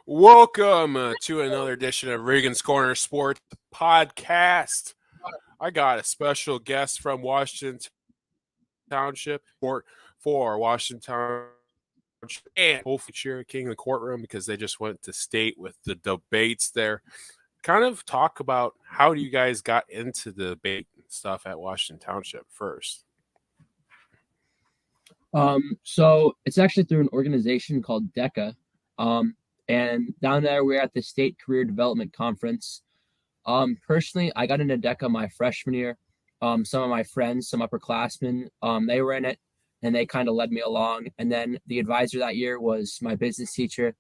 Welcome to another edition of Regan's Corner Sports Podcast. I got a special guest from Washington Township for Washington Township and hopefully cheer King in the courtroom because they just went to state with the debates there. Kind of talk about how you guys got into the debate stuff at Washington Township first. So it's actually through an organization called DECA. And down there, we're at the State Career Development Conference. Personally, I got into DECA my freshman year. Some of my friends, some upperclassmen, they were in it, and they kind of led me along. And then the advisor that year was my business teacher.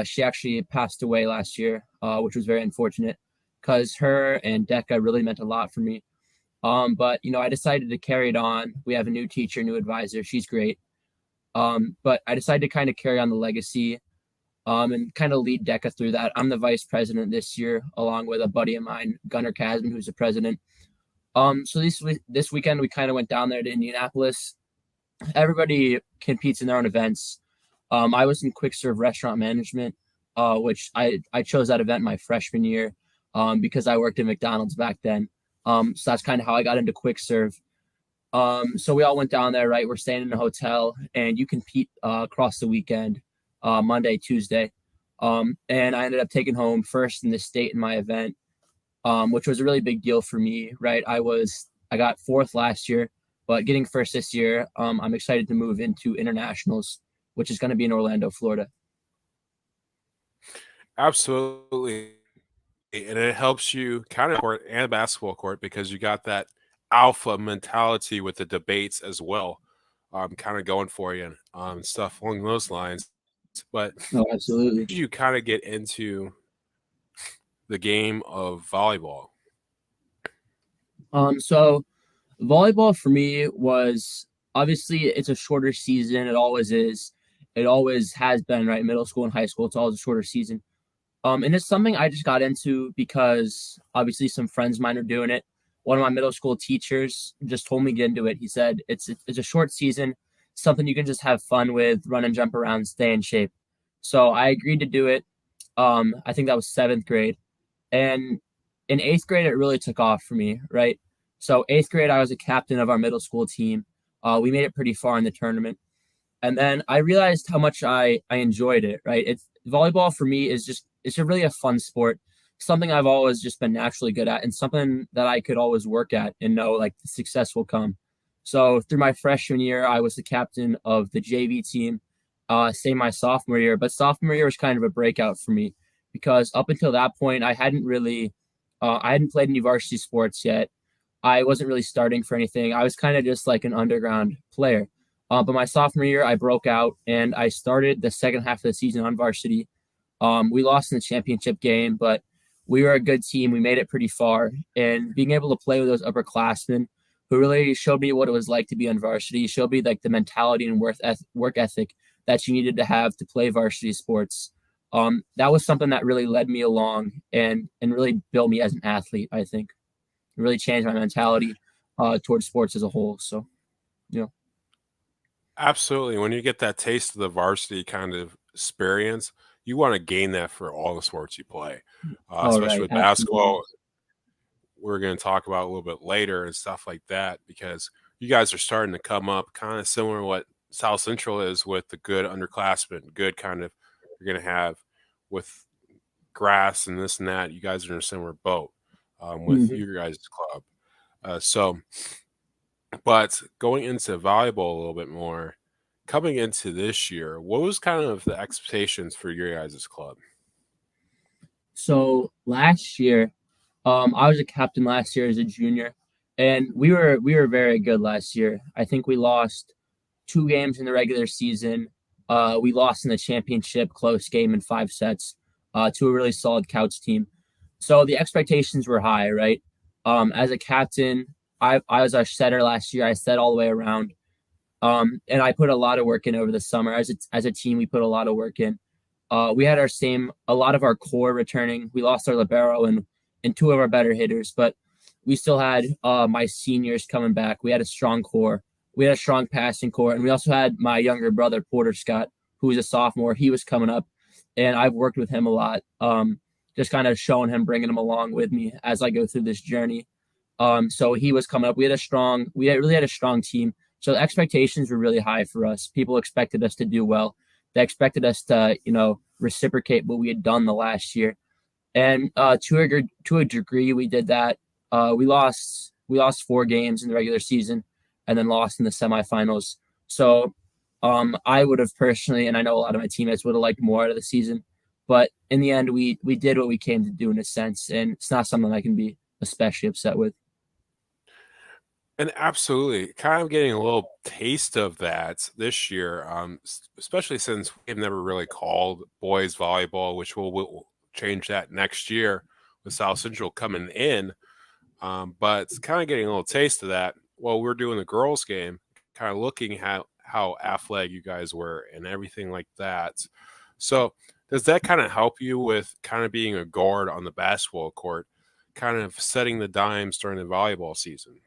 She actually passed away last year, which was very unfortunate because her and DECA really meant a lot for me. But I decided to carry it on. We have a new teacher, new advisor. She's great. But I decided to kind of carry on the legacy. And kind of lead DECA through that. I'm the vice president this year, along with a buddy of mine, Gunnar Kasman, who's the president. So this weekend, we kind of went down there to Indianapolis. Everybody competes in their own events. I was in quick serve restaurant management, which I chose that event my freshman year because I worked at McDonald's back then. So that's kind of how I got into quick serve. So we all went down there, right? We're staying in a hotel, and you compete across the weekend. Monday, Tuesday. And I ended up taking home first in the state in my event, which was a really big deal for me, right? I got fourth last year, but getting first this year, I'm excited to move into internationals, which is going to be in Orlando, Florida. Absolutely. And it helps you kind of court and basketball court because you got that alpha mentality with the debates as well, kind of going for you and stuff along those lines. But absolutely, did you kind of get into the game of volleyball? So volleyball for me was obviously it's a shorter season. It always is. It always has been, right? Middle school and high school, it's always a shorter season. And it's something I just got into because obviously some friends of mine are doing it. One of my middle school teachers just told me to get into it. He said it's a short season, something you can just have fun with, run and jump around, stay in shape. So I agreed to do it. I think that was 7th grade. And in 8th grade, it really took off for me, right? So 8th grade, I was a captain of our middle school team. We made it pretty far in the tournament. And then I realized how much I enjoyed it, right? Volleyball for me it's really a fun sport, something I've always just been naturally good at and something that I could always work at and know like the success will come. So through my freshman year, I was the captain of the JV team, same my sophomore year. But sophomore year was kind of a breakout for me because up until that point, I hadn't played any varsity sports yet. I wasn't really starting for anything. I was kind of just like an underground player. But my sophomore year, I broke out and I started the second half of the season on varsity. We lost in the championship game, but we were a good team. We made it pretty far. And being able to play with those upperclassmen who really showed me what it was like to be on varsity, showed me like the mentality and work ethic that you needed to have to play varsity sports. That was something that really led me along and really built me as an athlete, I think. It really changed my mentality towards sports as a whole. So, Absolutely. When you get that taste of the varsity kind of experience, you want to gain that for all the sports you play, especially right. with basketball. We're going to talk about a little bit later and stuff like that because you guys are starting to come up kind of similar to what South Central is with the good underclassmen, good kind of you're going to have with grass and this and that. You guys are in a similar boat with your guys' club. But going into volleyball a little bit more, coming into this year, what was kind of the expectations for your guys' club? So last year, I was a captain last year as a junior, and we were very good last year. I think we lost 2 games in the regular season. We lost in the championship, close game in 5 sets to a really solid Couch team. So the expectations were high, right? As a captain, I was our setter last year. I set all the way around. And I put a lot of work in over the summer. As a team, we put a lot of work in. We had a lot of our core returning. We lost our libero and 2 of our better hitters, but we still had my seniors coming back. We had a strong core. We had a strong passing core, and we also had my younger brother, Porter Scott, who was a sophomore. He was coming up, and I've worked with him a lot. Just kind of showing him, bringing him along with me as I go through this journey. So he was coming up. We really had a strong team. So the expectations were really high for us. People expected us to do well. They expected us to, reciprocate what we had done the last year. And to a degree, we did that. We lost 4 games in the regular season, and then lost in the semifinals. So, I would have personally, and I know a lot of my teammates would have liked more out of the season, but in the end, we did what we came to do in a sense, and it's not something I can be especially upset with. And absolutely, kind of getting a little taste of that this year, especially since we've never really called boys volleyball, which we'll change that next year with South Central coming in. But it's kind of getting a little taste of that while we're doing the girls' game, kind of looking at how athletic you guys were and everything like that. So, does that kind of help you with kind of being a guard on the basketball court, kind of setting the dimes during the volleyball season?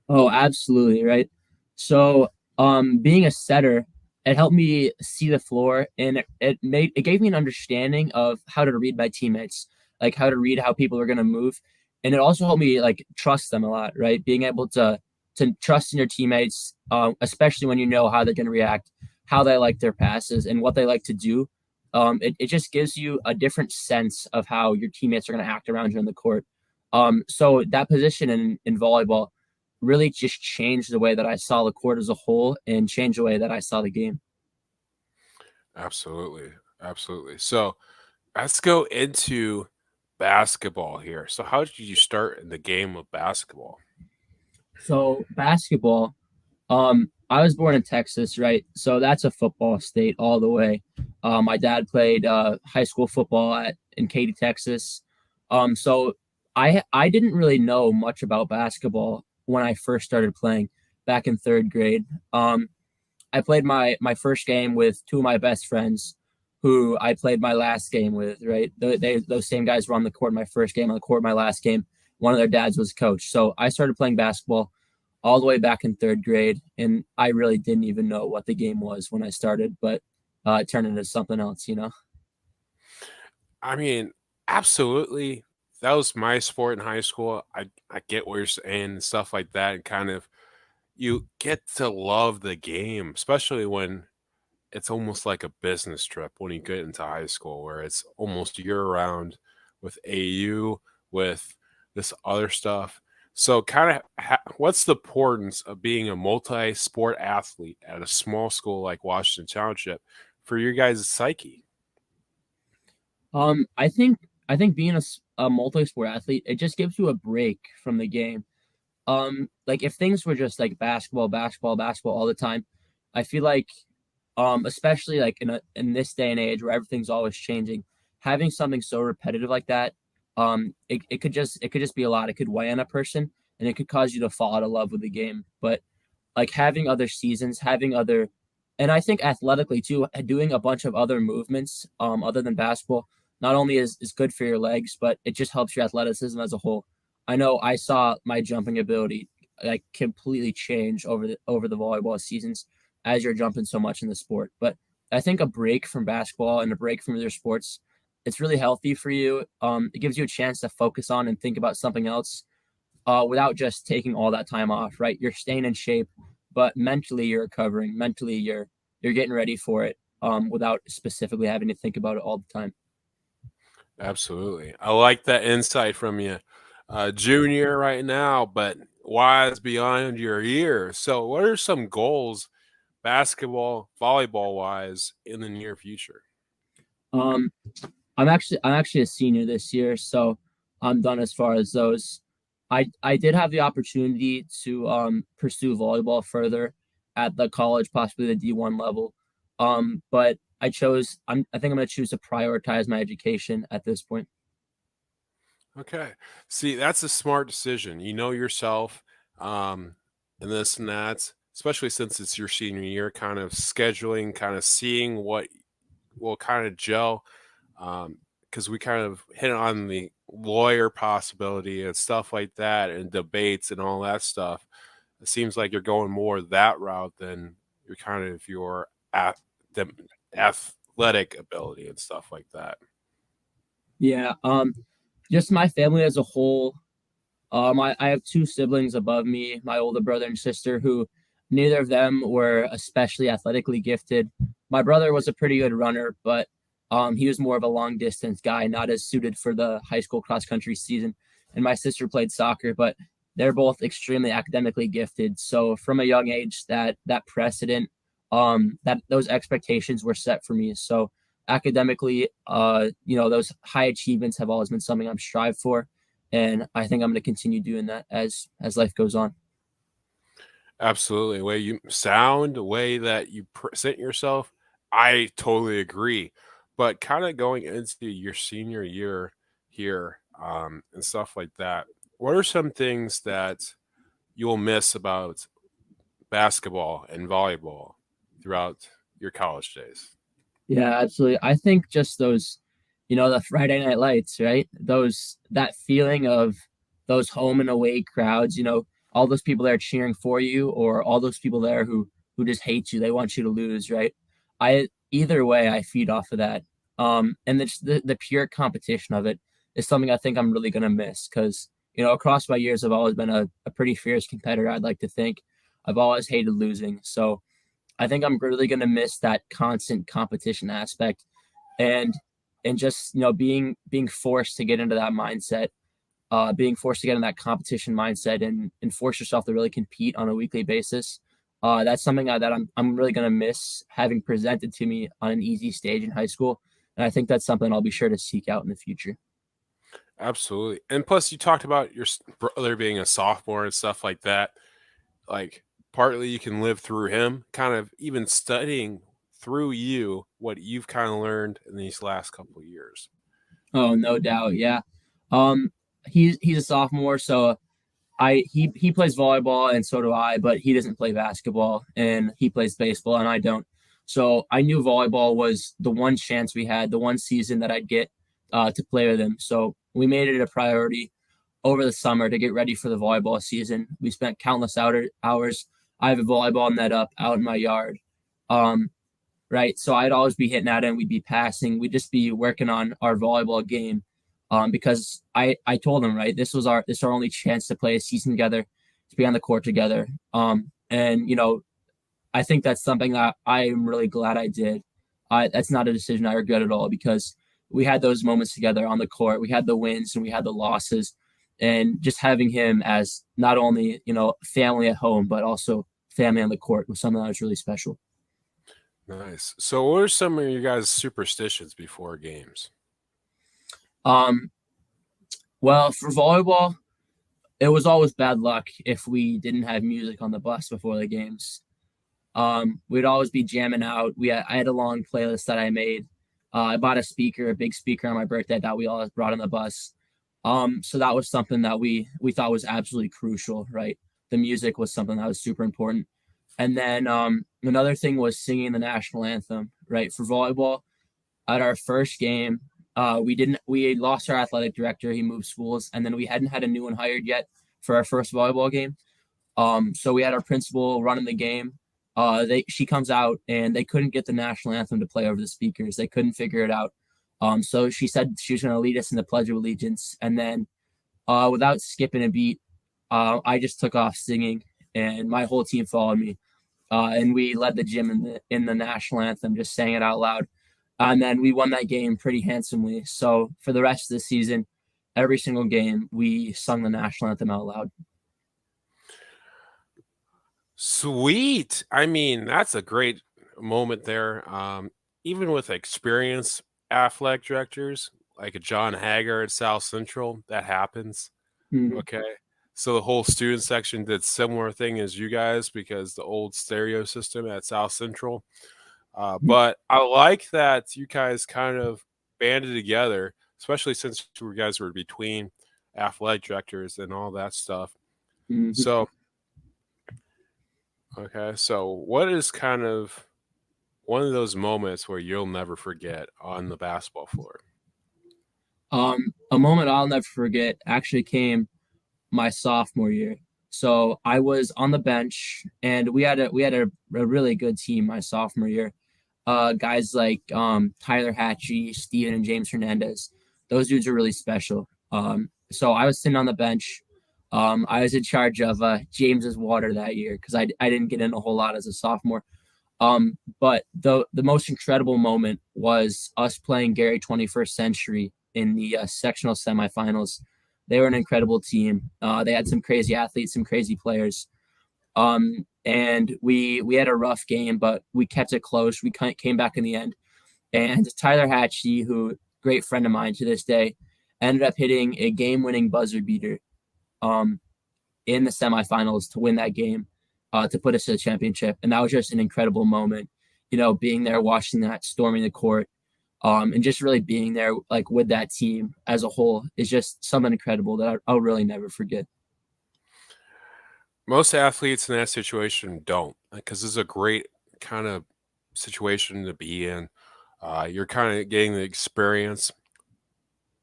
Oh, absolutely, right. So, being a setter, it helped me see the floor, and it gave me an understanding of how to read my teammates, like how to read how people are going to move, and it also helped me like trust them a lot, right? Being able to trust in your teammates, especially when you know how they're going to react, how they like their passes, and what they like to do. It just gives you a different sense of how your teammates are going to act around you on the court. So that position in volleyball really just changed the way that I saw the court as a whole and changed the way that I saw the game. Absolutely. Absolutely. So let's go into basketball here. So how did you start in the game of basketball? So basketball, I was born in Texas, right? So that's a football state all the way. My dad played high school football in Katy, Texas. So I didn't really know much about basketball when I first started playing back in third grade. I played my first game with two of my best friends, who I played my last game with. Right, those same guys were on the court my first game, on the court my last game. One of their dads was coach, so I started playing basketball all the way back in third grade, and I really didn't even know what the game was when I started, but it turned into something else. I mean, absolutely. That was my sport in high school. I get what you're saying and stuff like that, and kind of you get to love the game, especially when it's almost like a business trip when you get into high school, where it's almost year round with AU, with this other stuff. So, kind of, what's the importance of being a multi-sport athlete at a small school like Washington Township for your guys' psyche? I think being a multi-sport athlete, it just gives you a break from the game. Like if things were just like basketball, basketball, basketball all the time, I feel like especially like in this day and age where everything's always changing, having something so repetitive like that, it could just be a lot. It could weigh on a person, and it could cause you to fall out of love with the game. But like having other seasons, having other, and I think athletically too, doing a bunch of other movements other than basketball, not only is good for your legs, but it just helps your athleticism as a whole. I know I saw my jumping ability like completely change over the volleyball seasons as you're jumping so much in the sport. But I think a break from basketball and a break from other sports, it's really healthy for you. It gives you a chance to focus on and think about something else without just taking all that time off. Right, you're staying in shape, but mentally you're recovering. Mentally you're getting ready for it without specifically having to think about it all the time. Absolutely. I like that insight from you. Junior right now, but wise beyond your years. So, what are some goals, basketball, volleyball wise, in the near future? Um, I'm actually a senior this year, so I'm done as far as those. I did have the opportunity to pursue volleyball further at the college, possibly the D1 level. But I think I'm gonna choose to prioritize my education at this point. Okay. See, that's a smart decision. You know yourself, and this and that, especially since it's your senior year, kind of scheduling, kind of seeing what will kind of gel. Because we kind of hit on the lawyer possibility and stuff like that, and debates and all that stuff. It seems like you're going more that route than you're kind of your the athletic ability and stuff like that. Yeah. Just my family as a whole. I have two siblings above me, my older brother and sister, who neither of them were especially athletically gifted. My brother was a pretty good runner, but he was more of a long distance guy, not as suited for the high school cross country season. And my sister played soccer, but they're both extremely academically gifted. So from a young age, that precedent, that those expectations were set for me. So academically, those high achievements have always been something I'm strive for, and I think I'm going to continue doing that as life goes on. Absolutely. The way you sound, the way that you present yourself, I totally agree. But kind of going into your senior year here, and stuff like that, what are some things that you'll miss about basketball and volleyball throughout your college days? Yeah, absolutely. I think just those, the Friday night lights, right? That feeling of those home and away crowds, all those people there cheering for you, or all those people there who just hate you. They want you to lose, right? I Either way, I feed off of that. And the pure competition of it is something I think I'm really gonna miss because across my years, I've always been a pretty fierce competitor. I'd like to think I've always hated losing, so I think I'm really going to miss that constant competition aspect, and just being forced to get into that mindset, being forced to get in that competition mindset, and force yourself to really compete on a weekly basis. That's something that I'm really going to miss having presented to me on an easy stage in high school, and I think that's something I'll be sure to seek out in the future. Absolutely. And plus, you talked about your brother being a sophomore and stuff like that. Like, partly you can live through him, kind of even studying through you what you've kind of learned in these last couple of years. Oh, no doubt, yeah. Um, he's a sophomore, so he plays volleyball and so do I, but he doesn't play basketball and he plays baseball and I don't. So I knew volleyball was the one chance we had, the one season that I'd get to play with him. So we made it a priority over the summer to get ready for the volleyball season. We spent countless hours. I have a volleyball net up out in my yard. Um, right. So I'd always be hitting at it and we'd be passing. We'd just be working on our volleyball game. Because I told him, right, this is our only chance to play a season together, to be on the court together. And I think that's something that I am really glad I did. That's not a decision I regret at all because we had those moments together on the court. We had the wins and we had the losses, and just having him as not only family at home but also family on the court was something that was really special. Nice. So, what are some of your guys' superstitions before games? Um, well, for volleyball, it was always bad luck if we didn't have music on the bus before the games. We'd always be jamming out. I had a long playlist that I made. I bought a big speaker on my birthday that we all brought on the bus. So that was something that we thought was absolutely crucial, right? The music was something that was super important. And then another thing was singing the national anthem, right? For volleyball, at our first game, we lost our athletic director. He moved schools, and then we hadn't had a new one hired yet for our first volleyball game. So we had our principal running the game. She comes out and they couldn't get the national anthem to play over the speakers. They couldn't figure it out. So she said she was going to lead us in the Pledge of Allegiance, and then without skipping a beat, I just took off singing, and my whole team followed me. And we led the gym in the national anthem, just saying it out loud. And then we won that game pretty handsomely. So for the rest of the season, every single game, we sung the national anthem out loud. Sweet. I mean, that's a great moment there. Even with experienced athletic directors like a John Hager at South Central, that happens. Mhm. Okay. So the whole student section did similar thing as you guys because the old stereo system at South Central. But I like that you guys kind of banded together, especially since you guys were between athletic directors and all that stuff. Mhm. So, okay. So, what is kind of one of those moments where you'll never forget on the basketball floor? A moment I'll never forget actually came my sophomore year. So I was on the bench, and we had a really good team my sophomore year. Guys like Tyler Hatchie, Steven, and James Hernandez. Those dudes are really special. So I was sitting on the bench. I was in charge of James's water that year because I didn't get in a whole lot as a sophomore. But the most incredible moment was us playing Gary 21st Century in the sectional semifinals. They were an incredible team. They had some crazy athletes, some crazy players. And we had a rough game, but we kept it close. We came back in the end. And Tyler Hatchie, who great friend of mine to this day, ended up hitting a game-winning buzzer beater in the semifinals to win that game, to put us to the championship. And that was just an incredible moment, being there, watching that, storming the court, and just really being there like with that team as a whole is just something incredible that I'll really never forget. Most athletes in that situation don't, because this is a great kind of situation to be in. You're kind of getting the experience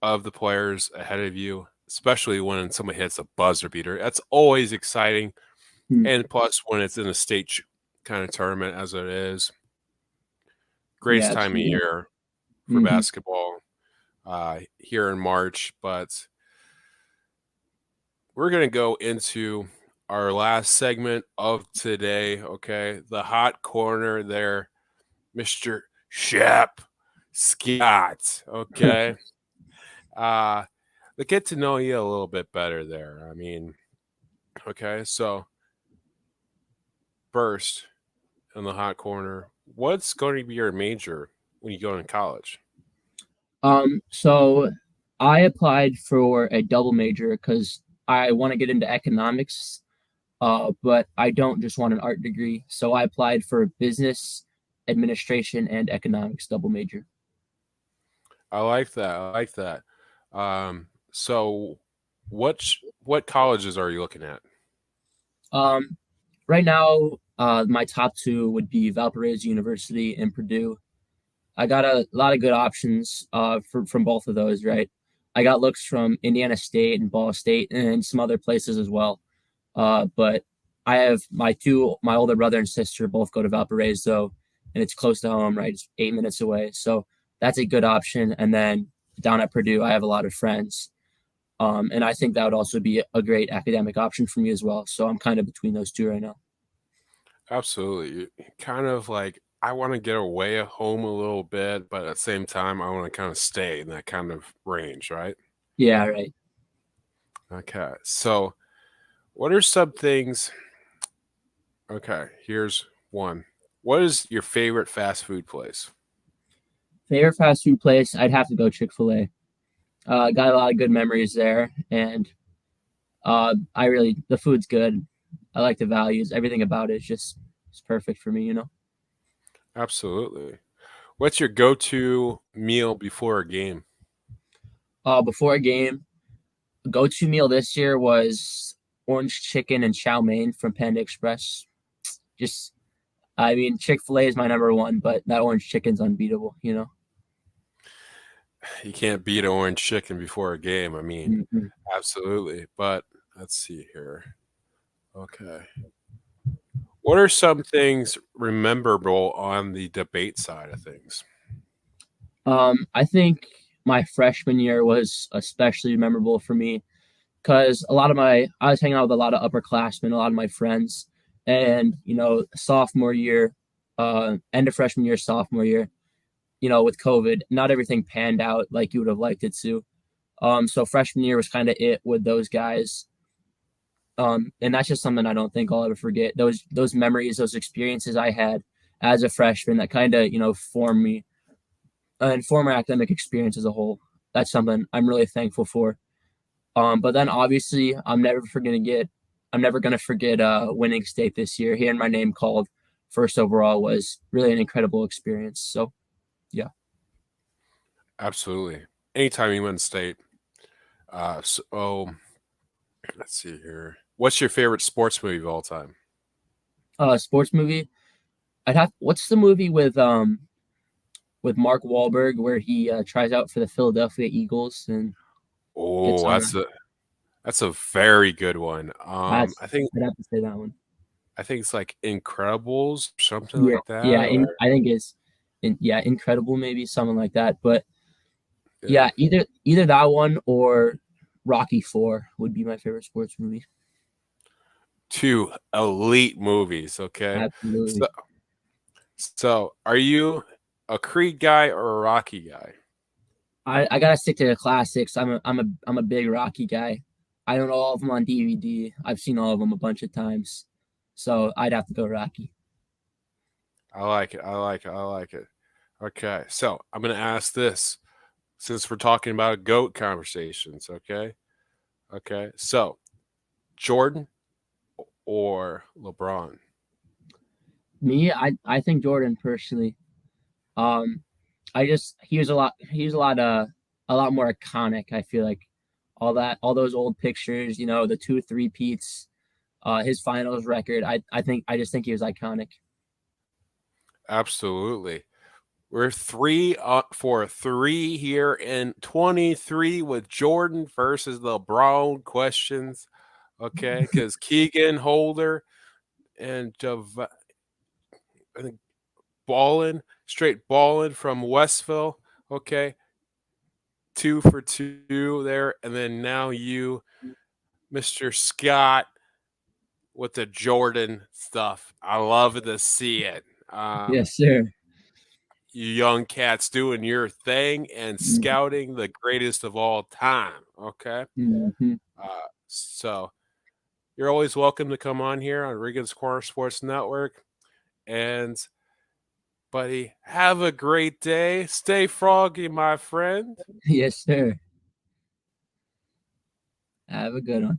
of the players ahead of you, especially when someone hits a buzzer beater. That's always exciting. And plus, when it's in a state kind of tournament as it is, greatest time of year for basketball here in March. But we're going to go into our last segment of today, okay? The hot corner there, Mr. Shep Scott, okay? To get to know you a little bit better there. I mean, okay, so first in the hot corner, what's going to be your major when you go to college? So I applied for a double major because I want to get into economics, but I don't just want an art degree. So I applied for business administration and economics double major. I like that. I like that. So what colleges are you looking at? Right now, my top two would be Valparaiso University and Purdue. I got a lot of good options from both of those, right? I got looks from Indiana State and Ball State and some other places as well. But I have my older brother and sister both go to Valparaiso, and it's close to home, right? It's 8 minutes away. So that's a good option. And then down at Purdue, I have a lot of friends. And I think that would also be a great academic option for me as well. So I'm kind of between those two right now. Absolutely. Kind of like I want to get away at home a little bit, but at the same time, I want to kind of stay in that kind of range, right? Yeah, right. Okay. So, what are some things? Okay, here's one. What is your favorite fast food place? Favorite fast food place, I'd have to go Chick-fil-A. Got a lot of good memories there, and the food's good. I like the values. Everything about it is just it's perfect for me. Absolutely. What's your go-to meal before a game? Before a game, go-to meal this year was orange chicken and chow mein from Panda Express. Just, I mean, Chick-fil-A is my number one, but that orange chicken's unbeatable. You can't beat orange chicken before a game. I mean, Mm-hmm. absolutely. But let's see here. Okay. What are some things rememberable on the debate side of things? I think my freshman year was especially memorable for me because I was hanging out with a lot of upperclassmen, a lot of my friends, and sophomore year, end of freshman year, sophomore year, with COVID, not everything panned out like you would have liked it to. So freshman year was kind of it with those guys. And that's just something I don't think I'll ever forget. Those memories, those experiences I had as a freshman that kind of formed me and form my academic experience as a whole. That's something I'm really thankful for. But then obviously I'm never gonna forget winning state this year. Hearing my name called first overall was really an incredible experience. So yeah. Absolutely. Anytime you win state. So let's see here. What's your favorite sports movie of all time? Sports movie. What's the movie with Mark Wahlberg where he tries out for the Philadelphia Eagles and gets Oh, that's a very good one. that's I'd have to say that one. I think it's like Incredibles, something Yeah, like that. yeah, Or I think it's Incredible, maybe something like that. But Yeah. yeah, either that one or Rocky 4 would be my favorite sports movie. Two elite movies. Okay. So, Absolutely. so are you a Creed guy or a Rocky guy? I gotta stick to the classics. I'm a big Rocky guy. I own all of them on DVD. I've seen all of them a bunch of times, so I'd have to go Rocky. I like it. I like it. I like it. Okay. So I'm going to ask this since we're talking about GOAT conversations. Okay. Okay. So Jordan or LeBron? Me, I think Jordan personally. Um, I just he was a lot more iconic. I feel like all those old pictures, the two three peats, his finals record. I just think he was iconic. Absolutely. We're three for three here in 23 with Jordan versus LeBron questions. Okay. Because Keegan Holder and I think straight balling from Westville. Okay. 2 for 2 there. And then now you, Mr. Scott, with the Jordan stuff. I love to see it. Yes, sir. You young cats doing your thing and scouting the greatest of all time. Okay. Mm-hmm. So you're always welcome to come on here on Regan's Corner Sports Network. And, buddy, have a great day. Stay froggy, my friend. Yes, sir. Have a good one.